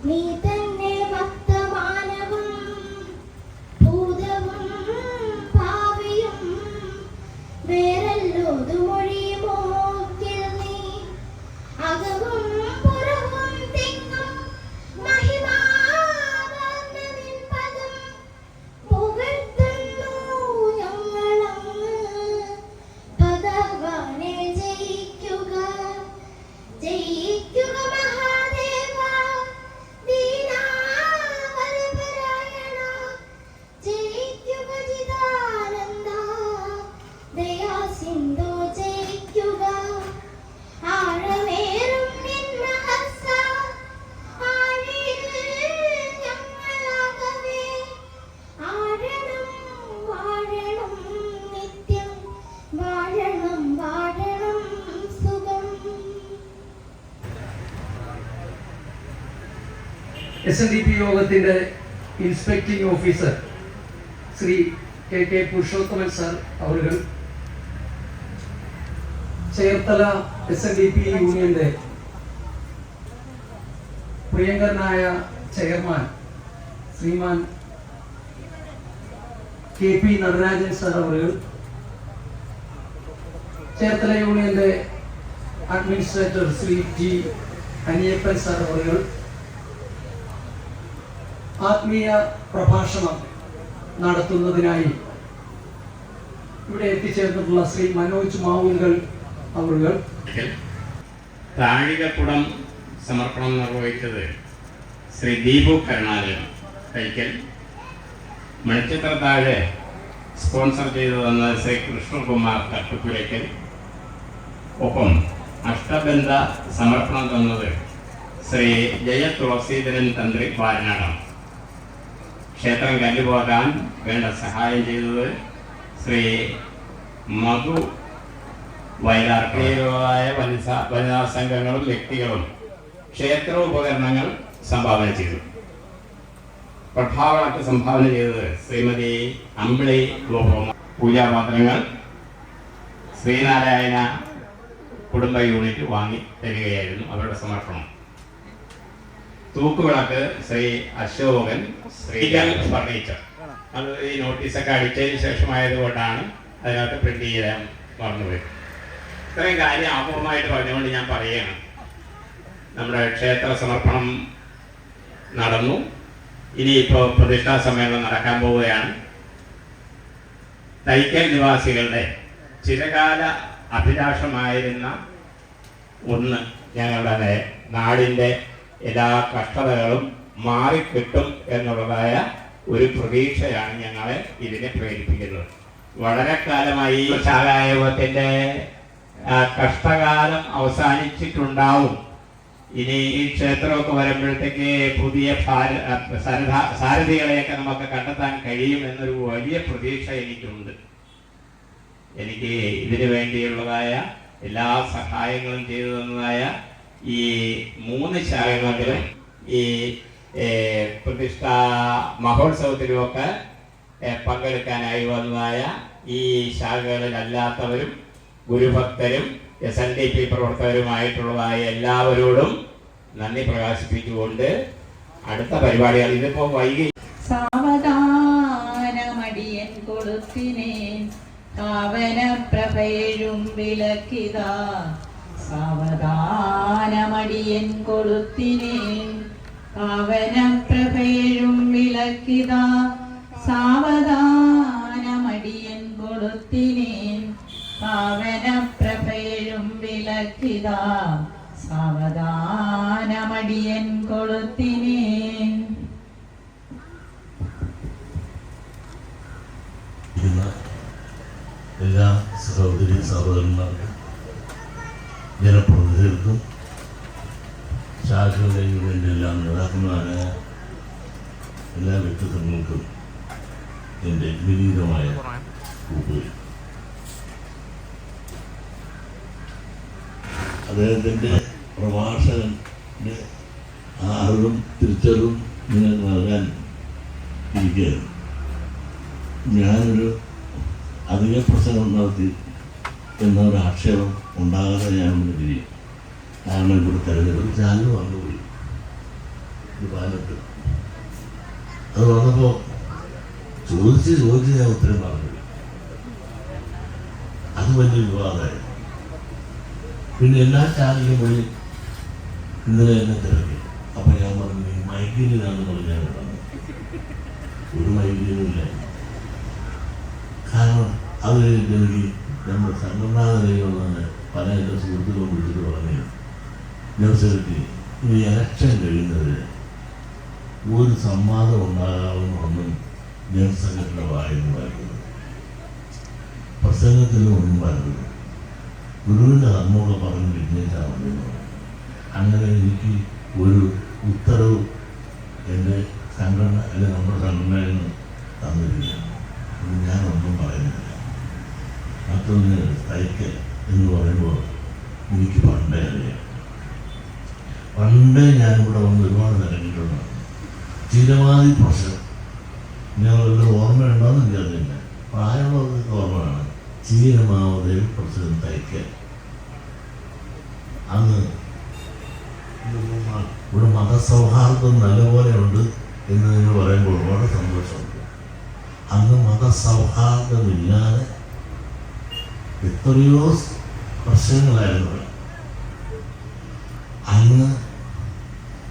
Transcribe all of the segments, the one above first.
നീ തന്നെ വർത്തമാനവും ഭൂതവും ഭാവിയും വേറെല്ലോതു മൊഴിയുമോ നീ അകവും പുറവും തിങ്ങും മഹിമാർന്ന നിൻ പദം പുകഴ്ത്തുന്നു ഞങ്ങളങ്ങ്. ഭഗവാനെ ജയിക്കുക ജയിക്കുക മഹാദേവ ദീനാവരപരായണ ജയിക്കുക ചിദാനന്ദ ദയാസിന്ധോ ജയിക്കുക ആഴമേറും നിൻ മഹസ്സ ആഴിയിൽ ഞങ്ങളാകവേ ആഴണം വാഴണം നിത്യം വാഴണം വാഴണം സുഖം. SNDP യോഗത്തിന്റെ inspecting officer Shri KK Purushothaman sir അവர்கள், ചേർത്തല SNDP യൂണിയന്റെ പ്രിയങ്കരനായ chairman Shriman KP Natarajan sir അവர்கள், ചേർത്തല യൂണിയന്റെ administrator Shri G Aniyappan sir അവர்கள், ആത്മീയ പ്രഭാഷണം നടത്തുന്നതിനായി ഇവിടെ എത്തിച്ചേർന്നിട്ടുള്ള ശ്രീ മനോജ് മാവുങ്കൽ അവர்கள், താഴികക്കുടം സമർപ്പണം നിർവഹിച്ചത് ശ്രീ ദീപു കരുണാലയം കൈക്കൽ, മണിച്ചിത്രത്താഴ് സ്പോൺസർ ചെയ്തു തന്ന ശ്രീ കൃഷ്ണകുമാർ തട്ടുപുരയ്ക്കൽ, ഒപ്പം അഷ്ടബന്ധ സമർപ്പണം തന്നത് ശ്രീ ജയ തുളസീധരൻ തന്ത്രി വാരനാടാണ്. ക്ഷേത്രം കല്ലുപോകാൻ വേണ്ട സഹായം ചെയ്തത് ശ്രീ മധു വൈരാർക്കികമായ വനിതാ സംഘങ്ങളും വ്യക്തികളും ക്ഷേത്ര ഉപകരണങ്ങൾ സംഭാവന ചെയ്തു. പ്രഭാവളക്ക് സംഭാവന ചെയ്തത് ശ്രീമതി അമ്പിളി ഗോപകുമാർ. പൂജാപാത്രങ്ങൾ ശ്രീനാരായണ കുടുംബ യൂണിറ്റ് വാങ്ങി തരികയായിരുന്നു അവരുടെ സമർപ്പണം. തൂക്കുവിളക്ക് ശ്രീ അശോകൻ ശ്രീകൽ ഫർണിച്ചർ. അത് ഈ നോട്ടീസൊക്കെ അടിച്ചതിന് ശേഷമായതുകൊണ്ടാണ് അതിനകത്ത് പ്രിന്റ് ചെയ്യാൻ മറന്നുപോയി. ഇത്രയും കാര്യം അപൂർവമായിട്ട് പറഞ്ഞുകൊണ്ട് ഞാൻ പറയുകയാണ്. നമ്മുടെ ക്ഷേത്ര സമർപ്പണം നടന്നു. ഇനിയിപ്പോൾ പ്രതിഷ്ഠാ സമ്മേളനം നടക്കാൻ പോവുകയാണ്. തൈക്കൽ നിവാസികളുടെ ചിരകാല അഭിലാഷമായിരുന്ന ഒന്ന്, ഞങ്ങളുടെ നാടിൻ്റെ എല്ലാ കഷ്ടതകളും മാറിക്കിട്ടും എന്നുള്ളതായ ഒരു പ്രതീക്ഷയാണ് ഞങ്ങളെ ഇതിനെ പ്രേരിപ്പിക്കുന്നത്. വളരെ കാലമായി ശാഖായോഗത്തിൻ്റെ കഷ്ടകാലം അവസാനിച്ചിട്ടുണ്ടാവും. ഇനി ഈ ക്ഷേത്രമൊക്കെ വരുമ്പോഴത്തേക്ക് പുതിയ സാരഥികളെയൊക്കെ നമുക്ക് കണ്ടെത്താൻ കഴിയും എന്നൊരു വലിയ പ്രതീക്ഷ എനിക്കുണ്ട്. എനിക്ക് ഇതിനു വേണ്ടിയുള്ളതായ എല്ലാ സഹായങ്ങളും ചെയ്തു തന്നതായ ഈ 3 ശാഖകളിലും ഈ പ്രതിഷ്ഠാ മഹോത്സവത്തിലുമൊക്കെ പങ്കെടുക്കാനായി വന്നതായ ഈ ശാഖകളിലല്ലാത്തവരും ഗുരുഭക്തരും SNDP പ്രവർത്തകരുമായിട്ടുള്ളതായ എല്ലാവരോടും നന്ദി പ്രകാശിപ്പിച്ചുകൊണ്ട് അടുത്ത പരിപാടികൾ ഇതിപ്പോ വൈകി സാവധാനമടിയൻ കൊളുത്തിനെ കാവന പ്രഭയും വിലക്കിതാ. സാവധാനമടിയൻ കൊളുത്തിനെ കാവന പ്രഭയും വിലക്കിതാ. സാവധാനമടിയൻ കൊളുത്തിനെ കാവന പ്രഭയും വിലക്കിതാ. സാവധാനമടിയൻ കൊളുത്തിനെ. എല്ലാ സഹോദരി സഹോദരന്മാർക്കും ജനപ്രതിനിധികൾക്കും ശാഖകളുടെ യൂണിയൻ്റെ എല്ലാ നേതാക്കന്മാരായ എല്ലാ വ്യക്തിത്വങ്ങൾക്കും എൻ്റെ വിനീതമായ കൂപ്പുകൾ. അദ്ദേഹത്തിൻ്റെ പ്രഭാഷകൻ്റെ അറിവും തിരിച്ചറിവും നിങ്ങൾക്ക് നൽകാൻ ഇരിക്കുകയാണ്. ഞാനൊരു അധിക പ്രസംഗം നടത്തി എന്നൊരു ആക്ഷേപം ഉണ്ടാകാതെ ഞാൻ തിരിയും. കാരണം ഇവിടെ തെരഞ്ഞെടുപ്പ് ചാനൽ വന്നുപോയി. 18. അത് വന്നപ്പോൾ ചോദിച്ച് ഞാൻ ഉത്തരം പറഞ്ഞു. അത് വലിയ വിവാദമായി. പിന്നെ എല്ലാ ചാനലിലും പോയി ഇന്നലെ എന്നെ തിരക്കി. അപ്പം ഞാൻ പറഞ്ഞു മൈഗ്രീനാണെന്ന് പറഞ്ഞാൽ ഒരു മൈഗ്രീനുമില്ല. കാരണം അത് എനിക്ക് നമ്മുടെ സംഘടനാ നിലയിലുള്ള പല എൻ്റെ സുഹൃത്തുക്കളും വിളിച്ചിട്ട് പറഞ്ഞു, ജനസെക്രട്ടറി ഈ ഇലക്ഷൻ കഴിയുന്നതിന് ഒരു സംവാദം ഉണ്ടാകാവുന്നൊന്നും ജനറൽ സെക്രട്ടറിയുടെ വായിരുന്നു വരുന്നത്. പ്രസംഗത്തിന് മുൻപായിരുന്നു ഗുരുവിൻ്റെ നമ്മോട് പറഞ്ഞ് വിജ്ഞാനിച്ചാൽ മതി. അങ്ങനെ എനിക്ക് ഒരു ഉത്തരവ് എൻ്റെ സംഘടന അല്ലെങ്കിൽ നമ്മുടെ സംഘടനയിൽ നിന്ന് തന്നിരിക്കുകയാണ്. ഞാനൊന്നും പറയുന്നില്ല. മറ്റൊന്ന് തയ്ക്കൽ എന്ന് പറയുമ്പോൾ എനിക്ക് പണ്ടേ അറിയാം. പണ്ടേ ഞാനിവിടെ വന്ന് ഒരുപാട് നിരങ്ങിയിട്ടുണ്ട്. ചിരവാദി പ്രശ്നം ഞങ്ങളുടെ ഓർമ്മയുണ്ടോയെന്ന് എനിക്കറിയില്ല. പ്രായമുള്ളവർക്ക് ഓർമ്മയാണ്. ചീരമാവതയിൽ പ്രസിഡന്റ് തയ്ക്കൽ. അന്ന് ഇവിടെ മതസൗഹാർദ്ദം നല്ലപോലെ ഉണ്ട് എന്ന് നിങ്ങൾ പറയുമ്പോൾ വളരെ സന്തോഷമുണ്ട്. അന്ന് മതസൗഹാർദ്ദമില്ലാതെ എത്രയോ പ്രശ്നങ്ങളായിരുന്നു. അന്ന്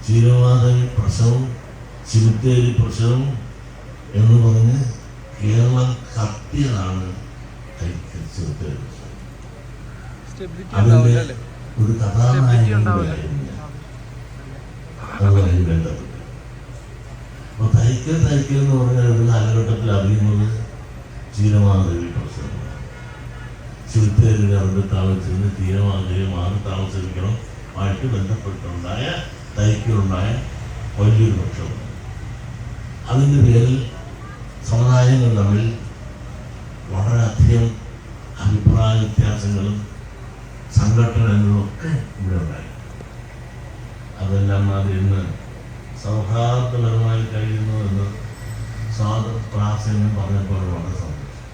ചീരവാദി പ്രശ്നവും ചിമിത്തേരി പ്രശ്നവും എന്ന് പറഞ്ഞ് കേരളം കത്തിയതാണ് ചിമിത്തേരി പ്രശ്നം. അതിൻ്റെ ഒരു കഥാനായകനായിരുന്നു അതുമായി ബന്ധപ്പെട്ട്. അപ്പോൾ തൈക്കൽ എന്ന് പറഞ്ഞാൽ ഒരു കാലഘട്ടത്തിൽ അറിയുന്നത് ചീരമാദേവി പ്രശ്നമാണ്. ചിമിത്തേരി അവിടെ താമസിച്ചിരുന്ന് ചീരമാദേവി മാറി താമസിക്കണം ആയിട്ട് ബന്ധപ്പെട്ടുണ്ടായ തൈക്കലുണ്ടായ വലിയൊരു പ്രശ്നമാണ്. അതിൻ്റെ പേരിൽ സമുദായങ്ങൾ തമ്മിൽ വളരെയധികം അഭിപ്രായ വ്യത്യാസങ്ങളും സംഘടനകളും ഒക്കെ ഇവിടെ ഉണ്ടായി. അതെല്ലാം മാറി ഇന്ന് സൗഹാർദ്ദപരമായി കഴിയുന്നു എന്ന് സ്വാതന്ത്ര്യാസനം പറഞ്ഞപ്പോൾ വളരെ സന്തോഷം.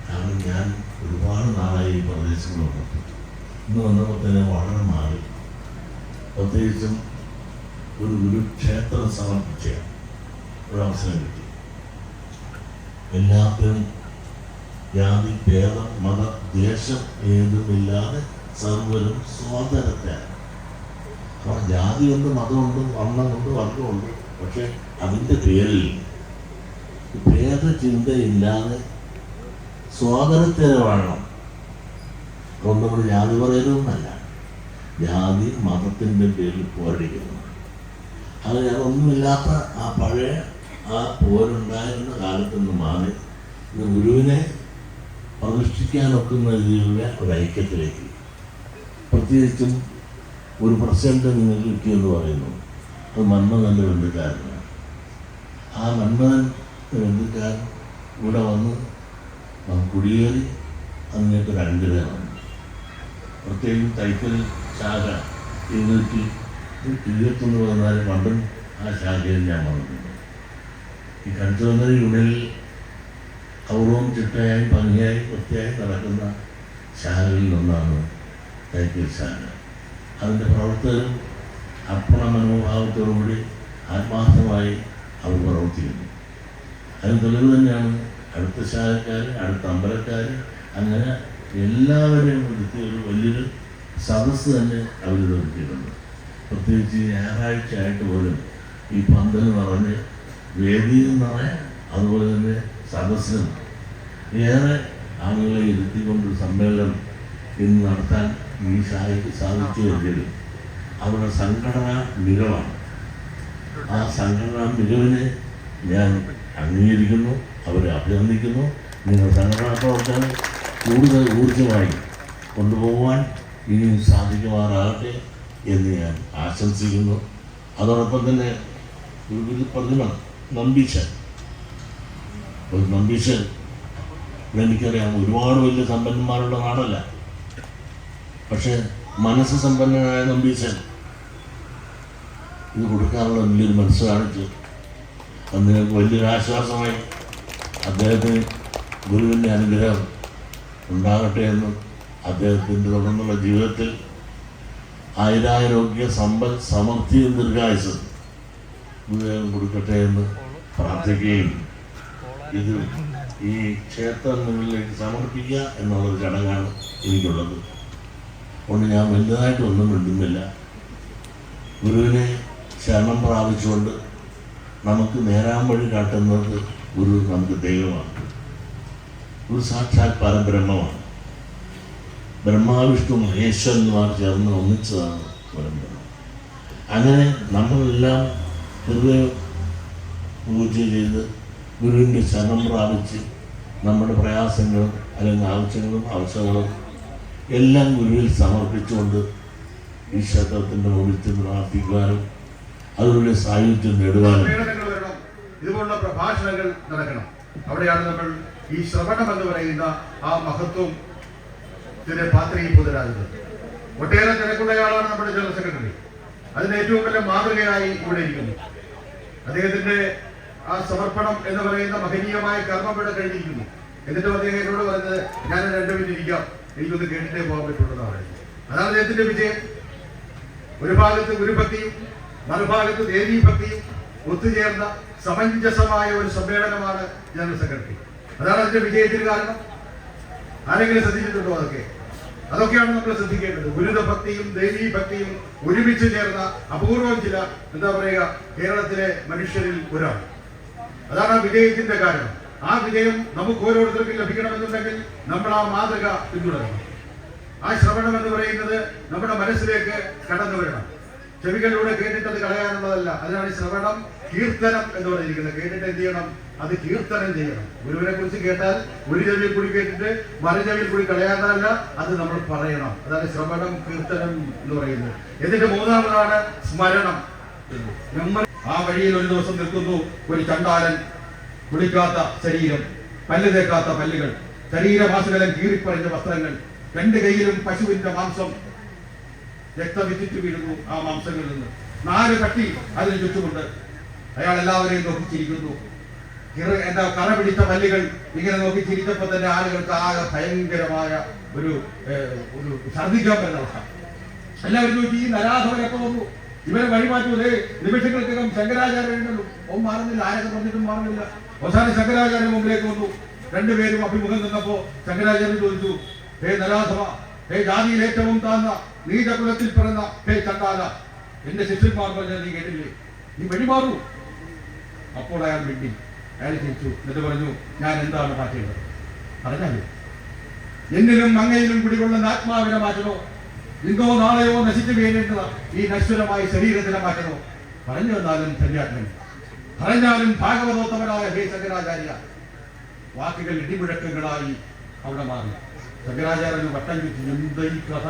കാരണം ഞാൻ ഒരുപാട് നാളായി ഈ പ്രദേശങ്ങളൊക്കെ ഇന്ന് വന്നപ്പോൾ തന്നെ വളരെ മാറി. പ്രത്യേകിച്ചും ഒരു ക്ഷേത്രം സമർപ്പിച്ച ഒരവസരം കിട്ടി. എല്ലാത്തിനും ജാതി ഭേദം മത ദേശം ഏതുമില്ലാതെ സർവരും സോദരത്തെയാണ്. അപ്പോൾ ജാതിയുണ്ട്, മതമുണ്ട്, വർണ്ണമുണ്ട്, വർഗമുണ്ട്. പക്ഷെ അതിൻ്റെ പേരിൽ ഭേദചിന്തയില്ലാതെ സോദരത്തെ വാഴണം. അതുകൊണ്ട് നമ്മൾ ജാതി പറയുന്നതൊന്നല്ല, ജാതി മതത്തിൻ്റെ പേരിൽ പോരടിക്കുന്നു. അത് ഒന്നുമില്ലാത്ത ആ പഴയ ആ പോരുണ്ടായിരുന്ന കാലത്ത് നിന്ന് മാറി ഇന്ന് ഗുരുവിനെ പ്രതിഷ്ഠിക്കാനൊക്കുന്ന രീതിയിലുള്ള ഒരു ഐക്യത്തിലേക്ക്, പ്രത്യേകിച്ചും ഒരു പ്രസിഡന്റ് നിങ്ങൾക്ക് കിട്ടിയെന്ന് പറയുന്നു. അത് മന്മഥൻ്റെ ബന്ധുക്കാരനാണ്. ആ മന്മഥൻ ബന്ധുക്കാരൻ ഇവിടെ വന്ന് കുടിയേറി അങ്ങേക്ക് ഒരു അനുഗ്രഹം വന്നു. പ്രത്യേകിച്ച് തൈക്കൽ ശാഖ 224 പണ്ടും ആ ശാഖയിൽ ഞാൻ വന്നിട്ടുണ്ട്. ഈ കൺസോണറി യൂണിയനിൽ ഗൗരവം ചിട്ടയായി ഭംഗിയായി വൃത്തിയായി നടക്കുന്ന ശാഖകളിൽ ഒന്നാണ് തൈക്കൽ ശാഖ. അതിൻ്റെ പ്രവർത്തകരും അർപ്പണ മനോഭാവത്തോടുകൂടി ആത്മാർത്ഥമായി അവർ പ്രവർത്തിക്കുന്നു. അതിന് തെളിവ് തന്നെയാണ് അടുത്ത ശാഖക്കാർ, അടുത്ത അമ്പലക്കാർ, അങ്ങനെ എല്ലാവരെയും എടുത്ത് ഒരു വലിയൊരു സദസ്സ് തന്നെ അവർ നിർത്തിയിട്ടുണ്ട്. പ്രത്യേകിച്ച് ഞായറാഴ്ച ആയിട്ട് പോലും ഈ പന്തൽ നിറഞ്ഞ് വേദിയിൽ നിറയെ അതുപോലെ തന്നെ സദസ്സിനും ഏറെ ആളുകളെ ഇരുത്തിക്കൊണ്ടൊരു സമ്മേളനം ഇന്ന് നടത്താൻ ഈ ശാഖയ്ക്ക് സാധിച്ചുവെങ്കിൽ അവരുടെ സംഘടനാ മികവാണ്. ആ സംഘടനാ മികവിനെ ഞാൻ അംഗീകരിക്കുന്നു, അവരെ അഭിനന്ദിക്കുന്നു. നിങ്ങൾ സംഘടനാ പ്രവർത്തനം കൂടുതൽ ഊർജ്ജമായി കൊണ്ടുപോകാൻ ഇനിയും സാധിക്കുമാറാകട്ടെ എന്ന് ഞാൻ ആശംസിക്കുന്നു. അതോടൊപ്പം തന്നെ ഒരു പ്രതിമ നമ്പീശൻ എനിക്കറിയാം, ഒരുപാട് വലിയ സമ്പന്നന്മാരുള്ള നാടല്ല. പക്ഷേ മനസ്സ് സമ്പന്നനായ നമ്പീശൻ ഇത് കൊടുക്കാനുള്ള വലിയൊരു മനസ്സ് കാണിച്ചു. അത് നിങ്ങൾക്ക് വലിയൊരു ആശ്വാസമായി. അദ്ദേഹത്തിന് ഗുരുവിൻ്റെ അനുഗ്രഹം ഉണ്ടാകട്ടെ എന്നും അദ്ദേഹത്തിൻ്റെ തുടർന്നുള്ള ജീവിതത്തിൽ ആയുരാരോഗ്യ സമ്പൽ സമൃദ്ധിയും ദീർഘായുസ്സും ഗുരുദേവൻ കൊടുക്കട്ടെ എന്ന് പ്രാർത്ഥിക്കുകയും ഇത് ഈ ക്ഷേത്രങ്ങളിലേക്ക് സമർപ്പിക്കുക എന്നുള്ളൊരു ചടങ്ങാണ് എനിക്കുള്ളത്. അതുകൊണ്ട് ഞാൻ വലുതായിട്ടൊന്നും മിണ്ടുന്നില്ല. ഗുരുവിനെ ശരണം പ്രാപിച്ചുകൊണ്ട് നമുക്ക് നേരാൻ വഴി കാട്ടുന്നത് ഗുരു നമുക്ക് ദൈവമാണ്. ഗുരു സാക്ഷാൽ പരബ്രഹ്മമാണ്. ബ്രഹ്മാവിഷ്ണു മഹേശ്വരന്മാർ ചേർന്ന് ഒന്നിച്ചതാണ് പരബ്രഹ്മം. അങ്ങനെ നമ്മളെല്ലാം ഹൃദയ പൂജ ചെയ്ത് ഗുരുവിൻ്റെ ശരണം പ്രാപിച്ച് നമ്മുടെ പ്രയാസങ്ങളും അല്ലെങ്കിൽ ആവശ്യങ്ങളും അവസരങ്ങളും എല്ലാം ഗുരുവിൽ സമർപ്പിച്ചുകൊണ്ട് ഈ ക്ഷേത്രത്തിൻ്റെ മുമ്പിൽ പ്രാർത്ഥിക്കുവാനും അതുപോലെ സായുജ്യം നേടുവാനും ഇതുപോലുള്ള പ്രഭാഷണങ്ങൾ നടക്കണം. അവിടെയാണ് നമ്മൾ ഈ ശ്രവണം എന്ന് പറയുന്ന ആ മഹത്വം പാത്രീഭൂതരാകുന്നത്. ഒട്ടേറെ തിരക്കുള്ളയാളാണ് നമ്മുടെ ജനറൽ സെക്രട്ടറി. അതിന് ഏറ്റവും വലിയ മാതൃകയായി ഇവിടെ ഇരിക്കുന്നു. അദ്ദേഹത്തിന്റെ ആ സമർപ്പണം എന്ന് പറയുന്ന മഹനീയമായ കർമ്മം ഇവിടെ കഴിഞ്ഞിരിക്കുന്നു. എന്നിട്ടും അദ്ദേഹം എന്നോട് പറഞ്ഞത് ഞാൻ 2 മിനിറ്റ് ഇരിക്കാം, എനിക്കൊന്ന് കേട്ടിട്ടേ പോകാൻ പറ്റുള്ളൂ. അതാണ് അദ്ദേഹത്തിന്റെ വിജയം. ഒരു ഭാഗത്ത് ഗുരുഭക്തിയും മറുഭാഗത്ത് ദേവീഭക്തിയും ഒത്തുചേർന്ന സമഞ്ജസമായ ഒരു സമ്മേളനമാണ് ജനറൽ സെക്രട്ടറി. അതാണ് അതിന്റെ വിജയത്തിന് കാരണം. ആരെങ്കിലും ശ്രദ്ധിച്ചിട്ടുണ്ടോ? അതൊക്കെയാണ് നമ്മൾ ശ്രദ്ധിക്കേണ്ടത്. ഗുരുതഭക്തിയും ദേവീഭക്തിയും ഒരുമിച്ച് ചേർന്ന അപൂർവം ചില എന്താ പറയുക കേരളത്തിലെ മനുഷ്യരിൽ ഒരാൾ. അതാണ് ആ വിജയത്തിന്റെ കാരണം. ആ വിജയം നമുക്ക് ഓരോരുത്തർക്കും ലഭിക്കണമെന്നുണ്ടെങ്കിൽ നമ്മൾ ആ മാതൃക പിന്തുടരണം. ആ ശ്രവണം എന്ന് പറയുന്നത് നമ്മുടെ മനസ്സിലേക്ക് കടന്നു വരണം. ചെവികളിലൂടെ കേട്ടിട്ടത് കളയാനുള്ളതല്ല. അതിനാണ് ശ്രവണം കീർത്തനം എന്ന് പറഞ്ഞിരിക്കുന്നത്. കേട്ടിട്ട് എന്ത് ചെയ്യണം? അത് കീർത്തനം ചെയ്യണം. ഗുരുവിനെ കുറിച്ച് കേട്ടാൽ ഒരു ചെവിയിൽ കൂടി കേട്ടിട്ട് മറു ചെവിയിൽ കൂടി കളയാനല്ല, അത് നമ്മൾ പറയണം. അതാണ് ശ്രവണം കീർത്തനം എന്ന് പറയുന്നത്. എന്നിട്ട് മൂന്നാമതാണ് സ്മരണം. ആ വഴിയിൽ ഒരു ദിവസം നിൽക്കുന്നു ഒരു ചണ്ടാലൻ. കുളിക്കാത്ത ശരീരം, പല്ല് തേക്കാത്ത പല്ലുകൾ, ശരീരമാസകലം കീറിപ്പറിഞ്ഞ വസ്ത്രങ്ങൾ, 2 കൈയിലും പശുവിന്റെ മാംസം രക്തം വിറ്റിട്ട് വീഴുന്നു. ആ മാംസങ്ങളിൽ നിന്ന് 4 കട്ടി അതിന് ചുറ്റുമുണ്ട്. അയാൾ എല്ലാവരെയും നോക്കിച്ചിരിക്കുന്നു. എന്താ കറ പിടിച്ച പല്ലുകൾ ഇങ്ങനെ നോക്കി ചിരിച്ചപ്പോ തന്നെ ആളുകൾക്ക് ആകെ ഭയങ്കരമായ ഒരു ഛർദ്ദിക്കാൻ പറ്റുന്ന അവസ്ഥ. എല്ലാവരും ചോദിച്ചു, ഈ നരാധവനൊക്കെ വന്നു, ഇവരെ വഴിമാറ്റൂലേ? നിമിഷങ്ങൾക്കകം ശങ്കരാചാര്യനുണ്ടല്ലോ, മാറുന്നില്ല. ആരൊക്കെ പറഞ്ഞിട്ടും മാറുന്നില്ല. അവസാനം ശങ്കരാചാര്യ മുമ്പിലേക്ക് വന്നു. 2 പേരും അഭിമുഖം നിന്നപ്പോ ശങ്കരാചാര്യൻ ചോദിച്ചു, ഹേ നരാധവ, ഹേ ജാതിയിൽ ഏറ്റവും താഴ്ന്ന നീചകുലത്തിൽ പിറന്ന ഹേ ചണ്ടാല, എന്റെ ശിഷ്യന്മാർ പറഞ്ഞാൽ നീ കേട്ടില്ലേ? നീ വഴിമാറൂ. അപ്പോൾ അയാൾ മിണ്ടി. അയാൾ ചിരിച്ചു. എന്നിട്ട് പറഞ്ഞു, ഞാൻ എന്താണ് മാറ്റേണ്ടത്? പറഞ്ഞാലേ, എന്നിലും അങ്ങയിലും കുടികൊള്ളുന്ന ആത്മാവിനെ മാറ്റണോ? ഇന്നോ നാളെയോ നശിച്ചു വീഴേണ്ടത് ഈ നശ്വരമായ ശരീരത്തിനെ മാറ്റണോ? പറഞ്ഞു തന്നാലും ധന്യാത്മൻ, പറഞ്ഞാലും ഭാഗവതോത്തമനായ ഹേ ശങ്കരാചാര്യ. വാക്കുകൾ ഇടിമുഴക്കങ്ങളായി അവിടെ മാറി. ശങ്കരാചാര്യന് വട്ടം ചുറ്റി. എന്താ ഈ കഥ?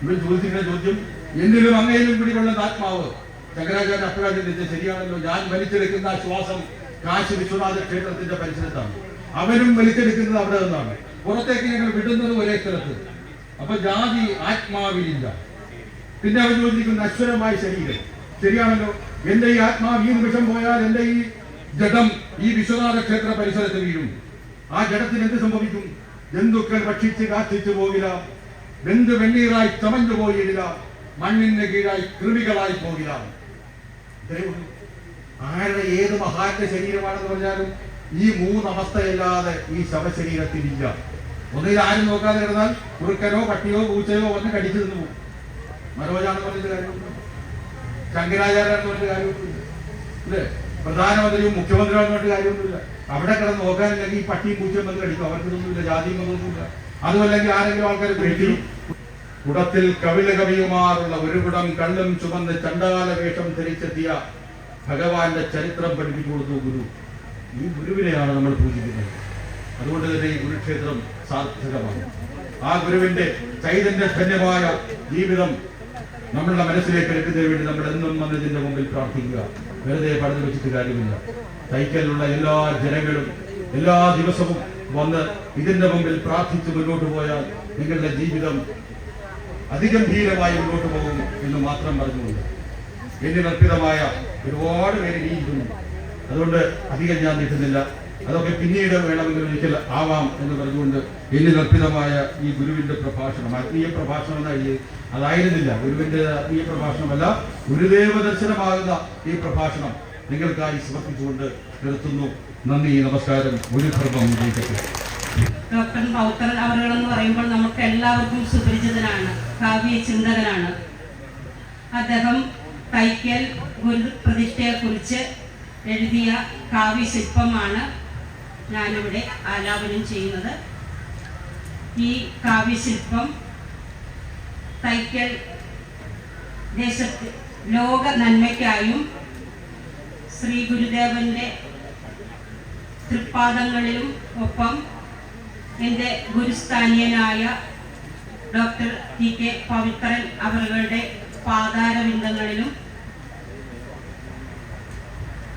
ഇവൻ ചോദിച്ചിരുന്ന ചോദ്യം, എന്നിലും അങ്ങയിലും കുടികൊള്ളുന്ന ആത്മാവ്. ശങ്കരാചാര്യ അപ്പോഴാണ് ചിന്തിച്ചത്, ശരിയാണല്ലോ, ഞാൻ വലിച്ചെടുക്കുന്ന ആ ശ്വാസം കാശി വിശ്വനാഥ ക്ഷേത്രത്തിന്റെ പരിസരത്താണ്. അവനും വലിച്ചെടുക്കുന്നത് അവിടെ നിന്നാണ്. പുറത്തേക്ക് ഞങ്ങൾ വിടുന്നത് ഒരേ സ്ഥലത്ത്. അപ്പൊ ജാതി ആത്മാവിലില്ല. പിന്നെ അവൻ ചോദിച്ചിരിക്കുന്ന അശ്വരമായ ശരീരം. ശരിയാണല്ലോ, എന്റെ ഈ ആത്മാവ് ഈ നിമിഷം പോയാൽ എന്റെ ഈ ജഡം ഈ വിശ്വനാഥ ക്ഷേത്ര പരിസരത്ത് വീഴും. ആ ജഡത്തിന് എന്ത് സംഭവിക്കും? ജന്തുക്കൾ ഭക്ഷിച്ച് കാത്തിച്ചു പോകില്ല, ബന്ധു വെണ്ണീറായി ചമഞ്ഞു പോയില്ല, മണ്ണിന് കീഴായി കൃമികളായി പോകില്ല. ആരുടെ ഏത് മഹാന്റെ ശരീരമാണെന്ന് പറഞ്ഞാലും ഈ 3 അവസ്ഥയല്ലാതെ ഈ ശവശരീരത്തിലില്ല. ഒന്നിൽ ആരും നോക്കാതെ കിടന്നാൽ കുറുക്കനോ പട്ടിയോ പൂച്ചയോ വന്ന് കടിച്ചു നിന്ന് പോകും. മനോജാണെന്ന് പറഞ്ഞിട്ട് കാര്യമുണ്ട്, ശങ്കരാചാര്യാണെന്ന് പറഞ്ഞിട്ട് കാര്യമൊന്നുമില്ല, അല്ലേ? പ്രധാനമന്ത്രിയും മുഖ്യമന്ത്രിയാണെന്ന് പറഞ്ഞിട്ട് കാര്യമൊന്നുമില്ല. അവിടെ കിടന്ന് നോക്കാനില്ലെങ്കിൽ ഈ പട്ടിയും പൂച്ചയും വന്ന് കടിക്കും. അവർക്കൊന്നുമില്ല, ജാതിയും ഒന്നുമില്ല. അതുമല്ലെങ്കിൽ ആരെങ്കിലും ആൾക്കാർ വീട്ടിൽ കുടത്തിൽ കവില കവിയുമാറുള്ള ഒരു കുടം കള്ളും ചുമന്ന് ചണ്ടാല വേഷം ധരിച്ചെത്തിയ ഭഗവാന്റെ ചരിത്രം പഠിപ്പിച്ചു കൊടുത്തു ഗുരു. ഈ ഗുരുവിനെയാണ് നമ്മൾ പൂജിക്കുന്നത്. അതുകൊണ്ട് തന്നെ ഈ ഗുരുക്ഷേത്രം സാർത്ഥകമാണ്. ആ ഗുരുവിന്റെ ചൈതന്യധന്യമായ ജീവിതം നമ്മളുടെ മനസ്സിലേക്ക് എടുക്കുന്നതിന് വേണ്ടി നമ്മൾ എന്നും വന്നതിന്റെ മുമ്പിൽ പ്രാർത്ഥിക്കുക. വെറുതെ പടന്നു വെച്ചിട്ട് കാര്യമില്ല. സൈക്കിളിലുള്ള എല്ലാ ജനങ്ങളും എല്ലാ ദിവസവും വന്ന് ഇതിന്റെ മുമ്പിൽ പ്രാർത്ഥിച്ച് മുന്നോട്ട് പോയാൽ നിങ്ങളുടെ ജീവിതം അതിഗംഭീരമായി മുന്നോട്ട് പോകും എന്ന് മാത്രം പറഞ്ഞുകൊണ്ട് എന്നിൽ അർപ്പിതമായ ഒരുപാട് പേര് ഇരിക്കുന്നു. അതുകൊണ്ട് അധികം ഞാൻ നീട്ടുന്നില്ല. അതൊക്കെ പിന്നീട് വേണമെങ്കിൽ ഒരിക്കൽ ആവാം എന്ന് പറഞ്ഞുകൊണ്ട് എന്നിൽ അർപ്പിതമായ ഈ ഗുരുവിന്റെ പ്രഭാഷണം, ആത്മീയ പ്രഭാഷണം എന്നായി അതായിരുന്നില്ല. ഗുരുവിന്റെ ആത്മീയ പ്രഭാഷണമല്ല, ഗുരുദേവ ദർശനമാകുന്ന ഈ പ്രഭാഷണം നിങ്ങൾക്കായി സമർപ്പിച്ചുകൊണ്ട് നിർത്തുന്നു. നന്ദി, നമസ്കാരം. ഗുരുധർമ്മം വിജയിക്കട്ടെ. ഡോക്ടർ പൗത്രൻ അവറുകളെന്ന് പറയുമ്പോൾ നമുക്ക് എല്ലാവർക്കും സുപരിചിതനാണ്, കാവ്യ ചിന്തകനാണ്. അദ്ദേഹം തൈക്കൽ ഗുരുപ്രതിഷ്ഠയെക്കുറിച്ച് എഴുതിയ കാവ്യശില്പമാണ് ഞാനിവിടെ ആലാപനം ചെയ്യുന്നത്. ഈ കാവ്യശില്പം തൈക്കൽ ദേശത്ത് ലോക നന്മയ്ക്കായും ശ്രീ ഗുരുദേവന്റെ തൃപ്പാദങ്ങളിലും ഒപ്പം എൻ്റെ ഗുരുസ്ഥാനീയനായ ഡോക്ടർ ടി.കെ. പവിത്രൻ അവരുടെ പാതാരവിന്ദങ്ങളിലും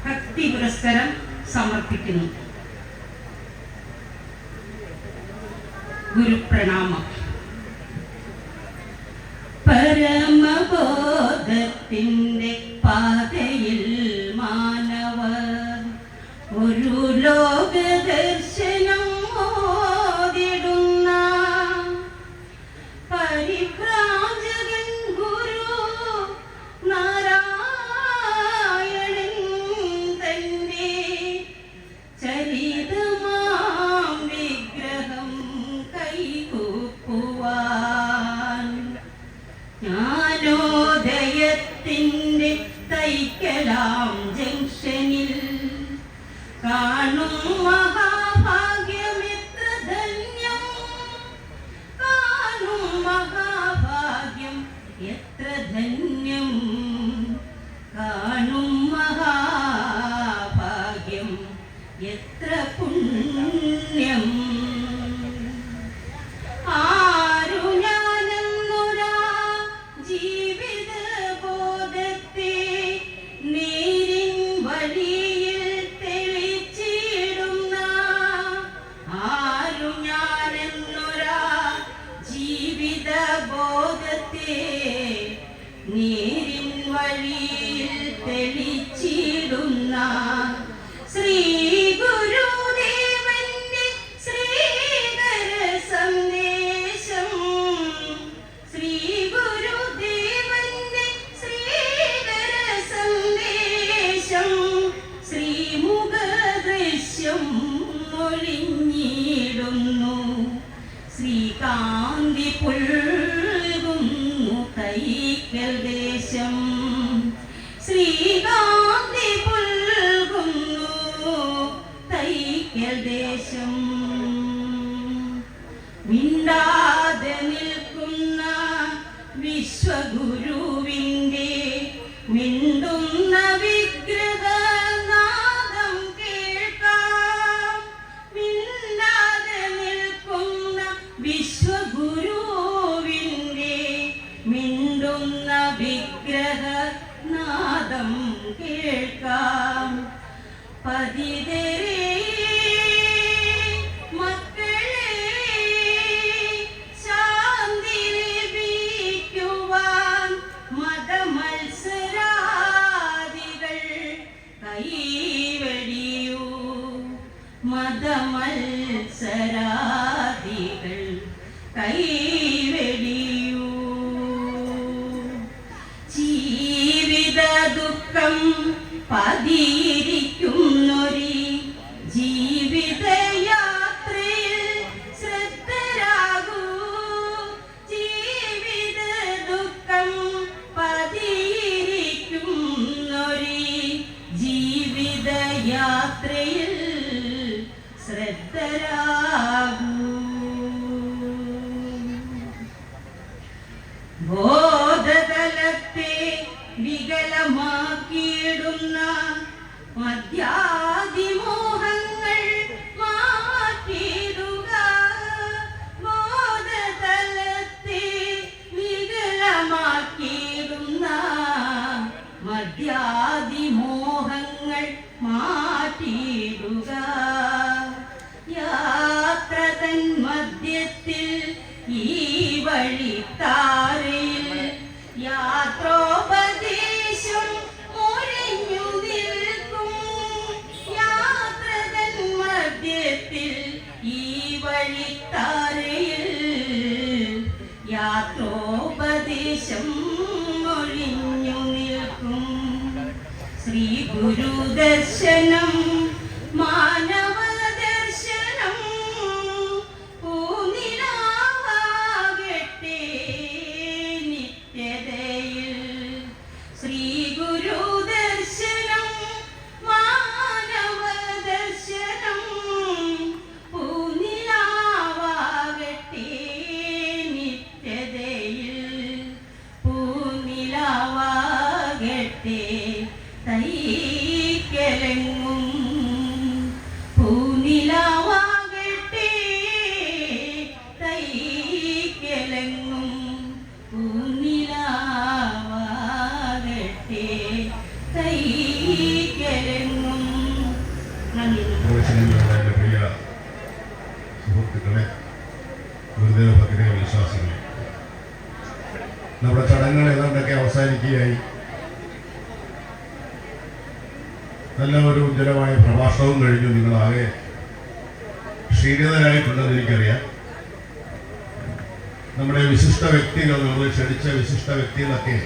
ഭക്തി പുരസ്കാരം സമർപ്പിക്കുന്നു. ഗുരുപ്രണാമം. പരമബോധത്തിൻ്റെ പാതയിൽ മാനവർ ഒരു ലോകദർശനം ഓതിടുന്ന പരിഭ്രാജകൻ ഗുരു നാരായണൻ തന്റെ ചരിതമാം വിഗ്രഹം കൈകൂപ്പുവാൻ ജ്ഞാനോദയത്തിൻ്റെ തൈക്കലാം ജംഗ്ഷനിൽ കാണും മഹാഭാഗ്യമെത്ര ധന്യം, കാണും മഹാഭാഗ്യം എത്ര ധന്യം, കാണും മഹാഭാഗ്യം എത്ര പുണ്യം. ആരു ഞാനെന്നൊരാ ജീവിത ബോധത്തെ നേരിൻ വഴിയിൽ തെളിച്ചിടുന്ന, ആരു ഞാനെന്നൊരാ ജീവിത ബോധത്തെ നേരിൻ വഴിയിൽ തെളിച്ചിടുന്ന ശ്രീ ഗുരുദേവന്റെ ശ്രീകര സന്ദേശം, ശ്രീ ഗുരുദേവന്റെ ശ്രീകര സന്ദേശം ശ്രീമുഖദൃശ്യം ഒളിഞ്ഞിടുന്നു. ശ്രീകാന്തി പുൽകുന്നു തൈക്കൽ ദേശം, ശ്രീകാന്തി പുൽകുന്നു തൈക്കൽ ദേശം. മിണ്ടാതെ നിൽക്കുന്ന വിശ്വഗുരുവിൻ്റെ മിണ്ടുന്ന വിഗ്രഹനാദം കേൾക്കാം. മിണ്ടാതെ നിൽക്കുന്ന വിശ്വഗുരുവിൻ്റെ മിണ്ടുന്ന വിഗ്രഹനാദം കേൾക്കാം. പതിതരേ മക്കളെ ശാന്തി ലഭിക്കുവാൻ മതമത്സരാദികൾ കൈവെടിയൂ, മതമത്സരാദികൾ കൈവെടിയൂ. ജീവിത ദുഃഖം പതിയിരിക്കുന്നൊരി ജീവിതയാത്രയിൽ ശ്രദ്ധരാകൂ. ജീവിത ദുഃഖം പതിയിരിക്കുന്നൊരി ജീവിതയാത്രയിൽ ശ്രദ്ധരാകൂ. ബോധതലത്തെ വികലമാക്കിയിടുന്ന മദ്യാദിമോഹങ്ങൾ മാറ്റിയിടുക. ബോധതലത്തെ വികലമാക്കിയിടുന്ന മദ്യാദിമോഹങ്ങൾ മാറ്റിയിടുക. യാത്ര തൻ മധ്യത്തിൽ ഈ വഴിത്താരയിൽ യാത്രോപദേശം ഒഴിഞ്ഞു നിൽക്കും. യാത്ര തൻ മധ്യത്തിൽ ഈ വഴിത്താരയിൽ യാത്രോപദേശം ഒഴിഞ്ഞു നിൽക്കും. ശ്രീ ഗുരുദർശനം മാനവ ദർശനം പൂനിലാവാകട്ടെ നിത്യതയിൽ ശ്രീ ഗുരുദർശനം മാനവ ദർശനം പൂനിലാവാകട്ടെ നിത്യതയിൽ പൂനിലാവാകട്ടെ തൈക്കലെങ്ങും പൂനിലാവാകട്ടെ തൈക്കലെങ്ങും പൂനിലാവാകട്ടെ തൈക്കലെങ്ങും. നന്ദി. എൻ്റെ പ്രിയ സുഹൃത്തുക്കളെ, ഗുരുദേവ ഭക്തരെ, വിശ്വാസികളെ, നമ്മുടെ ചടങ്ങുകൾ ഏതാണ്ടൊക്കെ അവസാനിക്കുകയായി. നല്ല ഒരു ഉജ്ജ്വലമായ പ്രഭാഷണവും കഴിഞ്ഞു. നിങ്ങളാകെ ക്ഷീണിതരായിട്ടുണ്ടെന്ന് എനിക്കറിയാം. നമ്മുടെ വിശിഷ്ട വ്യക്തികൾ, നമ്മൾ ക്ഷണിച്ച വിശിഷ്ട വ്യക്തികളൊക്കെ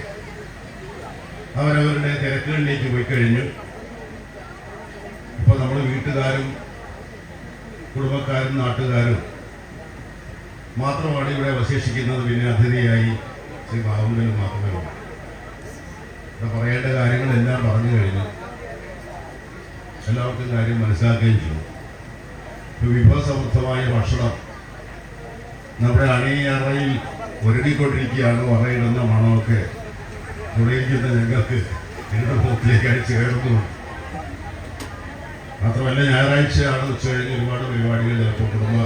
അവരവരുടെ തിരക്കുകളിലേക്ക് പോയി കഴിഞ്ഞു. ഇപ്പോൾ നമ്മൾ വീട്ടുകാരും കുടുംബക്കാരും നാട്ടുകാരും മാത്രമാണ് ഇവിടെ അവശേഷിക്കുന്നത്. പിന്നെ അതിഥിയായി ശ്രീ ബാബുവിനും മാത്രമേ ഉള്ളൂ. ഇവിടെ പറയേണ്ട കാര്യങ്ങളെല്ലാം പറഞ്ഞു കഴിഞ്ഞു. എല്ലാവർക്കും കാര്യം മനസ്സിലാക്കുകയും ചെയ്യും. വിഭവസമൃദ്ധമായ ഭക്ഷണം നമ്മുടെ അണിയറയിൽ ഒരുങ്ങിക്കൊണ്ടിരിക്കുകയാണ്. വറയിടുന്ന മണമൊക്കെ തുണിയിരിക്കുന്ന ഞങ്ങൾക്ക് എൻ്റെ മുഖത്തിലേക്ക് അടിച്ച് കയറുന്നു. മാത്രമല്ല, ഞായറാഴ്ചയാണ് ഉച്ചകഴിഞ്ഞ് ഒരുപാട് പരിപാടികൾ, ചിലപ്പോൾ കുടുംബ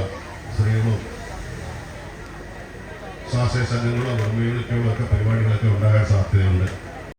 സ്ത്രീകളും സ്വാശ്രയ സംഘങ്ങളോ യൂണിറ്റുകളോ ഒക്കെ പരിപാടികളൊക്കെ ഉണ്ടാകാൻ സാധ്യതയുണ്ട്.